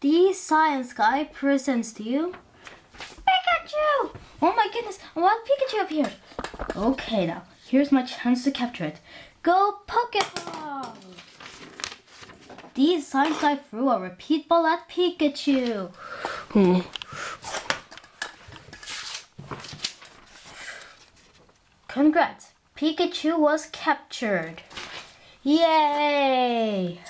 The Science Guy presents to you Pikachu! Oh my goodness, I want Pikachu up here. Okay, now, here's my chance to capture it. Go Pokeball! The Science Guy threw a repeat ball at Pikachu. Congrats, Pikachu was captured. Yay!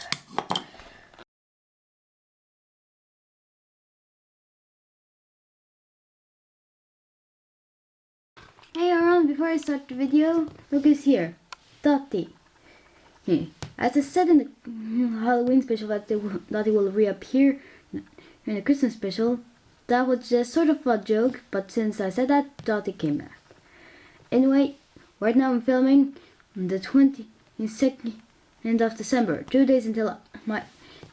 Hey everyone, before I start the video, look who's here. Dottie. As I said in the Halloween special that Dottie will reappear in the Christmas special, that was just sort of a joke, but since I said that, Dottie came back. Anyway, right now I'm filming on the 22nd of December, 2 days until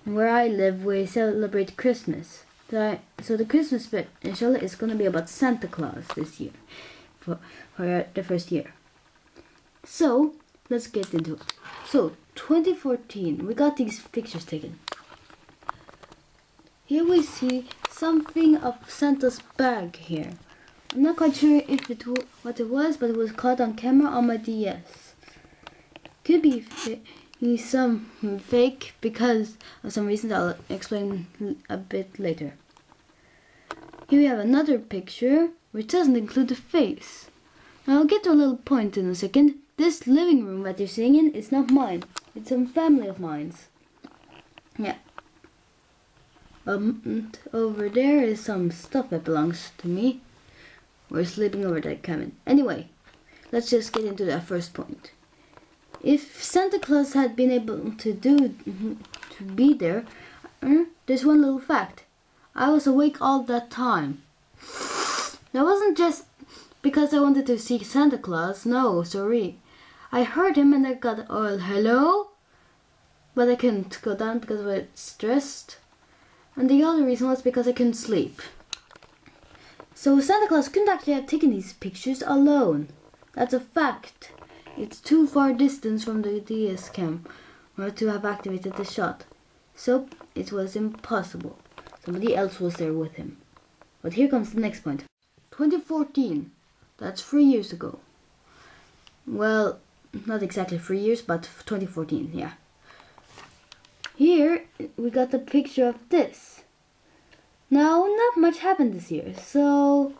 where I live we celebrate Christmas. So the Christmas special is gonna be about Santa Claus this year. For the first year. So let's get into it. So 2014, we got these pictures taken. Here we see something of Santa's bag here. I'm not quite sure if what it was, but it was caught on camera on my DS. Could be some fake because of some reasons I'll explain a bit later. Here we have another picture which doesn't include the face. Now I'll get to a little point in a second. This living room that you're seeing in is not mine. It's some family of mine's. Yeah. Over there is some stuff that belongs to me. We're sleeping over that cabin. Anyway, let's just get into that first point. If Santa Claus had been able to be there, there's one little fact. I was awake all that time. That wasn't just because I wanted to see Santa Claus. No, sorry. I heard him and I got, oh, hello? But I couldn't go down because I was stressed. And the other reason was because I couldn't sleep. So Santa Claus couldn't actually have taken these pictures alone. That's a fact. It's too far distance from the DS cam to have activated the shot. So it was impossible. Somebody else was there with him. But here comes the next point. 2014. That's 3 years ago. Well, not exactly 3 years, but 2014, yeah. Here we got a picture of this. Now, not much happened this year, so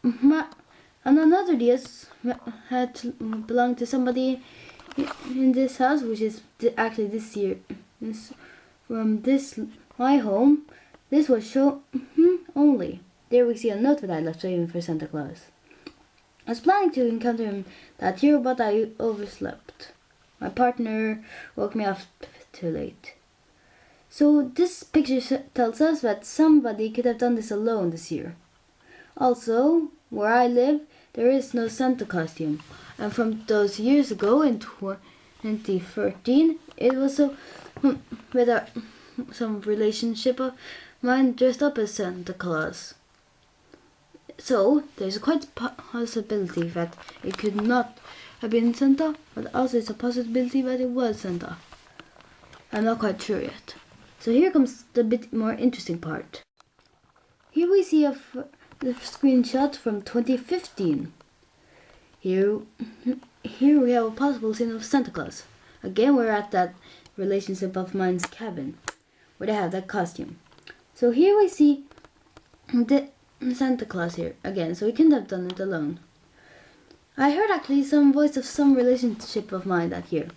and another DS had belonged to somebody in this house, which is actually this year. From this my home, this was shown only. There we see a note that I left waiting for Santa Claus. I was planning to encounter him that year, but I overslept. My partner woke me up too late. So this picture tells us that somebody could have done this alone this year. Also, where I live, there is no Santa costume. And from those years ago in 2013, it was with some relationship of mine dressed up as Santa Claus. So there's quite a possibility that it could not have been Santa, but also it's a possibility that it was Santa. I'm not quite sure yet. So here comes the bit more interesting part. Here we see the screenshot from 2015. Here we have a possible scene of Santa Claus. Again, we're at that relationship of mine's cabin, where they have that costume. So here we see the Santa Claus here again, so he couldn't have done it alone. I heard actually some voice of some relationship of mine that year,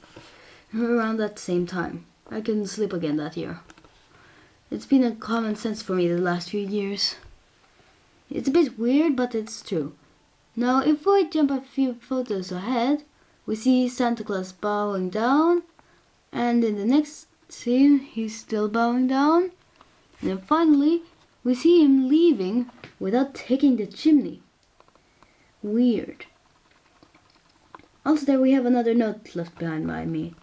around that same time. I couldn't sleep again that year. It's been a common sense for me the last few years. It's a bit weird, but it's true. Now, if we jump a few photos ahead, we see Santa Claus bowing down, and in the next scene, he's still bowing down, and then finally, we see him leaving without taking the chimney. Weird. Also, there we have another note left behind by me.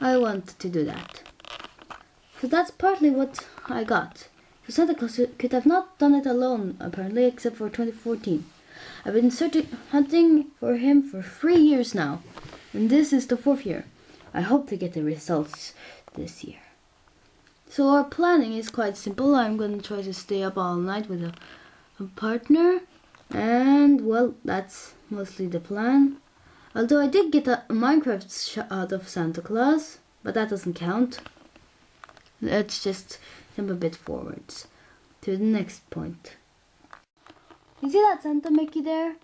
I want to do that. So that's partly what I got. So Santa Claus could have not done it alone, apparently, except for 2014. I've been hunting for him for 3 years now, and this is the 4th year. I hope to get the results this year. So our planning is quite simple. I'm gonna try to stay up all night with a partner, and well, that's mostly the plan. Although I did get a Minecraft shot of Santa Claus, but that doesn't count. Let's just jump a bit forwards to the next point. You see that Santa Mickey there?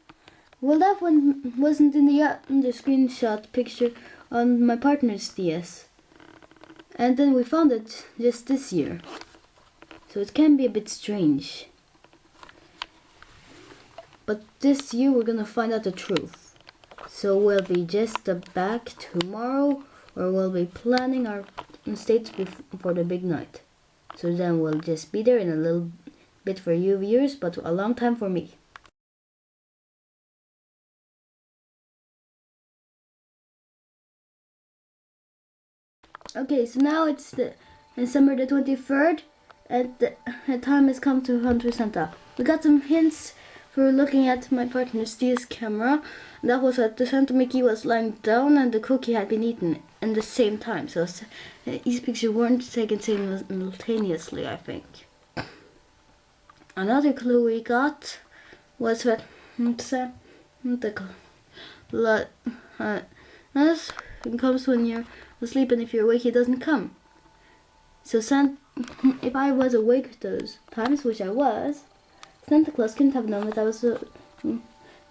Well, that one wasn't in the screenshot picture on my partner's DS. And then we found it just this year. So it can be a bit strange. But this year we're gonna find out the truth. So we'll be just back tomorrow, or we'll be planning our states for the big night. So then we'll just be there in a little bit for you viewers, but a long time for me. Okay, so now it's December the 23rd, and the time has come to hunt for Santa. We got some hints for looking at my partner's DS camera. That was that the Santa Mickey was lying down and the cookie had been eaten at the same time. So these pictures weren't taken simultaneously, I think. Another clue we got was that it comes when you're asleep, and if you're awake, he doesn't come. So if I was awake those times, which I was, Santa Claus couldn't have known that I was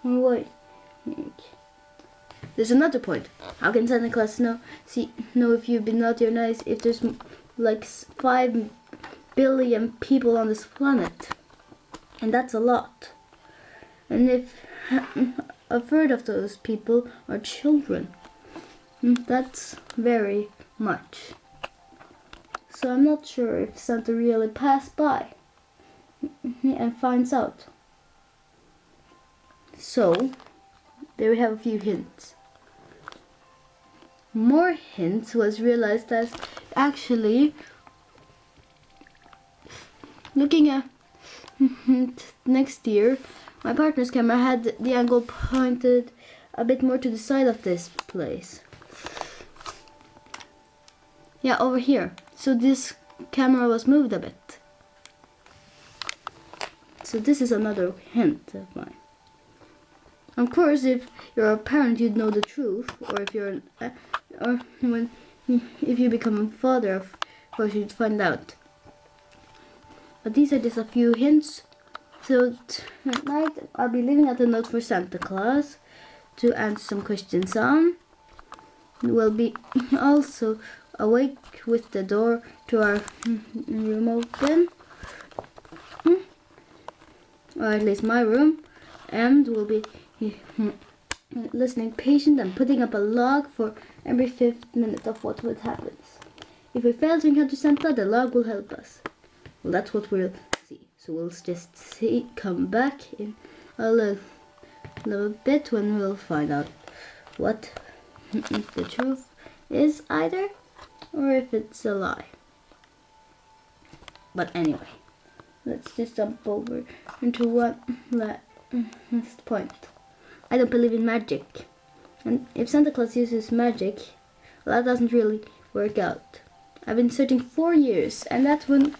awake. There's another point. How can Santa Claus know if you've been naughty or nice if there's like 5 billion people on this planet? And that's a lot. And if a third of those people are children, that's very much. So I'm not sure if Santa really passed by and finds out. So there we have a few hints. More hints was realized that actually looking at next year, my partner's camera had the angle pointed a bit more to the side of this place. Yeah, over here. So this camera was moved a bit. So this is another hint of mine. Of course, if you're a parent, you'd know the truth, or if you become a father, of course you'd find out. But these are just a few hints. So tonight I'll be leaving out a note for Santa Claus to answer some questions on. We'll be also awake with the door to our room open, or at least my room, and we'll be listening patient and putting up a log for every 5th minute of what would happen. If we fail to encounter Santa, the log will help us. Well, that's what we'll see. So we'll just come back in a little bit when we'll find out what the truth is either, or if it's a lie. But anyway, let's just jump over into one last point. I don't believe in magic. And if Santa Claus uses magic, well, that doesn't really work out. I've been searching 4 years, and that won't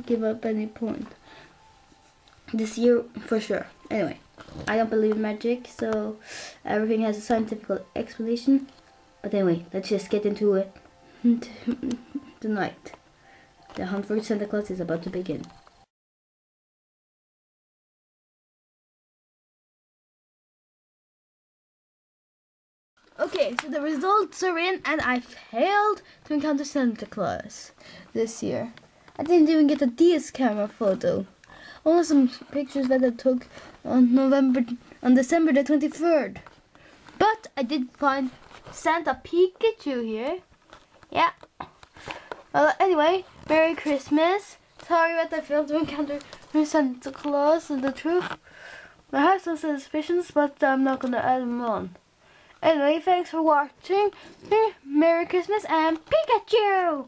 give up any point. This year, for sure. Anyway, I don't believe in magic, so everything has a scientific explanation. But anyway, let's just get into it tonight. The hunt for Santa Claus is about to begin. Okay, so the results are in, and I failed to encounter Santa Claus this year. I didn't even get a DS camera photo. Only some pictures that I took on December the 23rd. But I did find Santa Pikachu here. Yeah. Anyway, Merry Christmas. Sorry that I failed to encounter Santa Claus and the truth. I have some suspicions, but I'm not gonna add them on. Anyway, thanks for watching. Merry Christmas and Pikachu!